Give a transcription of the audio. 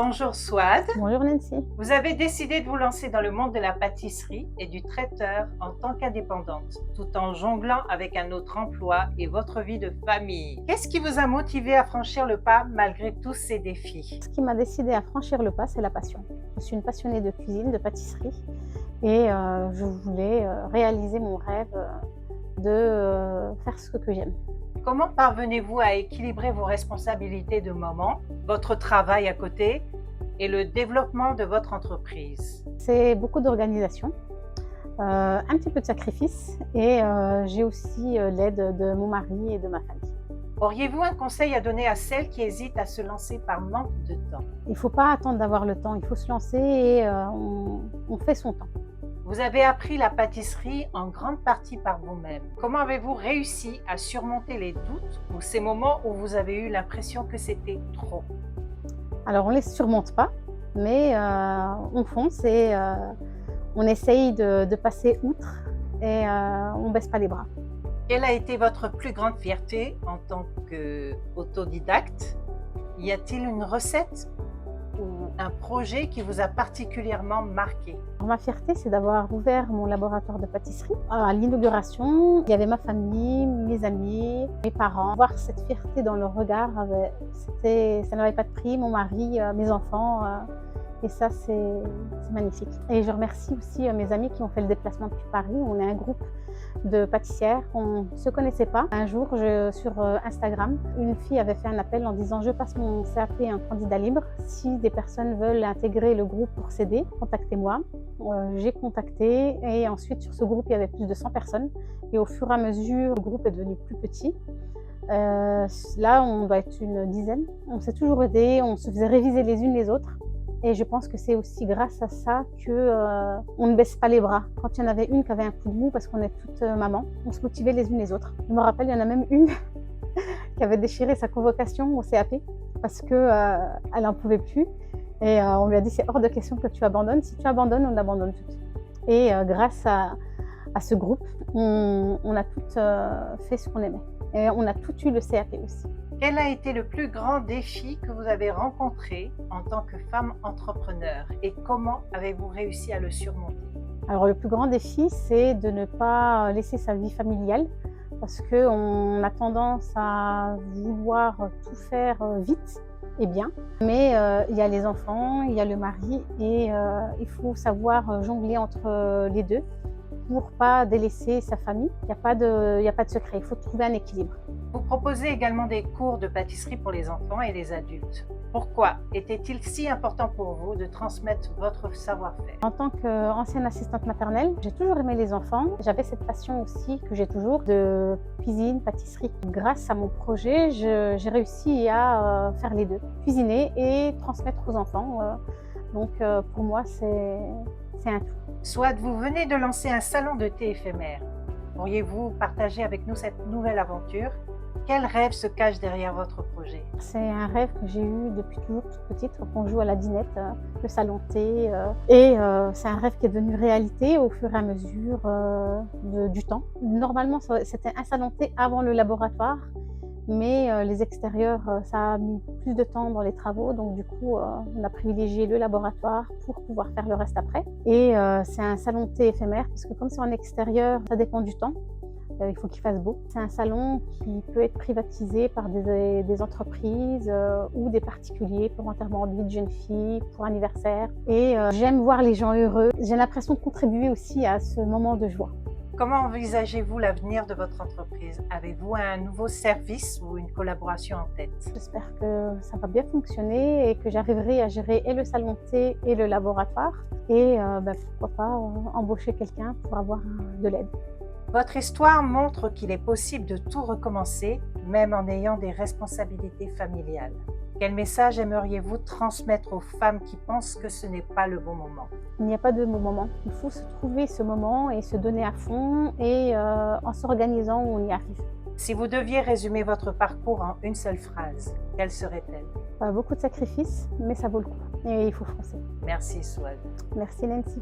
Bonjour Swad, Bonjour Nancy. vous avez décidé de vous lancer dans le monde de la pâtisserie et du traiteur en tant qu'indépendante, tout en jonglant avec un autre emploi et votre vie de famille. Qu'est-ce qui vous a motivé à franchir le pas malgré tous ces défis? Ce qui m'a décidé à franchir le pas, c'est la passion. Je suis une passionnée de cuisine, de pâtisserie et je voulais réaliser mon rêve de faire ce que j'aime. Comment parvenez-vous à équilibrer vos responsabilités de maman, votre travail à côté et le développement de votre entreprise? C'est beaucoup d'organisation, un petit peu de sacrifice et j'ai aussi l'aide de mon mari et de ma famille. Auriez-vous un conseil à donner à celles qui hésitent à se lancer par manque de temps? Il ne faut pas attendre d'avoir le temps, il faut se lancer et on fait son temps. Vous avez appris la pâtisserie en grande partie par vous-même. Comment avez-vous réussi à surmonter les doutes ou ces moments où vous avez eu l'impression que c'était trop? Alors on ne les surmonte pas, mais on fonce et on essaye de passer outre et on ne baisse pas les bras. Quelle a été votre plus grande fierté en tant qu'autodidacte? Y a-t-il une recette ou un projet qui vous a particulièrement marqué? Alors, ma fierté, c'est d'avoir ouvert mon laboratoire de pâtisserie. À l'inauguration, il y avait ma famille, mes amis, mes parents. Voir cette fierté dans leur regard, ça n'avait pas de prix. Mon mari, mes enfants, et ça, c'est magnifique. Et je remercie aussi mes amis qui ont fait le déplacement depuis Paris. On est un groupe de pâtissières, on ne se connaissait pas. Un jour, sur Instagram, une fille avait fait un appel en disant « Je passe mon CAP à un candidat libre. Si des personnes veulent intégrer le groupe pour s'aider, contactez-moi. » J'ai contacté et ensuite, sur ce groupe, il y avait plus de 100 personnes. Et au fur et à mesure, le groupe est devenu plus petit. Là, on doit être une dizaine. On s'est toujours aidés, on se faisait réviser les unes les autres. Et je pense que c'est aussi grâce à ça qu'on ne baisse pas les bras. Quand il y en avait une qui avait un coup de mou, parce qu'on est toutes mamans, on se motivait les unes les autres. Je me rappelle, il y en a même une qui avait déchiré sa convocation au CAP parce qu'elle n'en pouvait plus. Et on lui a dit, c'est hors de question que tu abandonnes. Si tu abandonnes, on abandonne toutes. Et grâce à ce groupe, on a toutes fait ce qu'on aimait. Et on a toutes eu le CAP aussi. Quel a été le plus grand défi que vous avez rencontré en tant que femme entrepreneur et comment avez-vous réussi à le surmonter? Alors le plus grand défi, c'est de ne pas laisser sa vie familiale parce qu'on a tendance à vouloir tout faire vite et bien. Mais il y a les enfants, il y a le mari et il faut savoir jongler entre les deux pour ne pas délaisser sa famille. Il n'y a pas de secret, il faut trouver un équilibre. Vous proposez également des cours de pâtisserie pour les enfants et les adultes. Pourquoi était-il si important pour vous de transmettre votre savoir-faire? En tant qu'ancienne assistante maternelle, j'ai toujours aimé les enfants. J'avais cette passion aussi que j'ai toujours de cuisine, pâtisserie. Grâce à mon projet, j'ai réussi à faire les deux, cuisiner et transmettre aux enfants. Donc pour moi, c'est un tout. Soit vous venez de lancer un salon de thé éphémère. Pourriez-vous partager avec nous cette nouvelle aventure? Quel rêve se cache derrière votre projet? C'est un rêve que j'ai eu depuis toujours toute petite, quand on joue à la dinette, le salon thé. Et c'est un rêve qui est devenu réalité au fur et à mesure du temps. Normalement, c'était un salon thé avant le laboratoire, mais les extérieurs, ça a mis plus de temps dans les travaux. Donc du coup, on a privilégié le laboratoire pour pouvoir faire le reste après. Et c'est un salon thé éphémère, parce que comme c'est en extérieur, ça dépend du temps. Il faut qu'il fasse beau. C'est un salon qui peut être privatisé par des entreprises ou des particuliers pour enterrement de vie de jeune fille, pour anniversaire. Et j'aime voir les gens heureux. J'ai l'impression de contribuer aussi à ce moment de joie. Comment envisagez-vous l'avenir de votre entreprise? Avez-vous un nouveau service ou une collaboration en tête? J'espère que ça va bien fonctionner et que j'arriverai à gérer et le salon thé et le laboratoire. Et pourquoi pas embaucher quelqu'un pour avoir de l'aide. Votre histoire montre qu'il est possible de tout recommencer, même en ayant des responsabilités familiales. Quel message aimeriez-vous transmettre aux femmes qui pensent que ce n'est pas le bon moment? Il n'y a pas de bon moment. Il faut se trouver ce moment et se donner à fond et en s'organisant, on y arrive. Si vous deviez résumer votre parcours en une seule phrase, quelle serait-elle? Beaucoup de sacrifices, mais ça vaut le coup et il faut foncer. Merci Swad. Merci Nancy.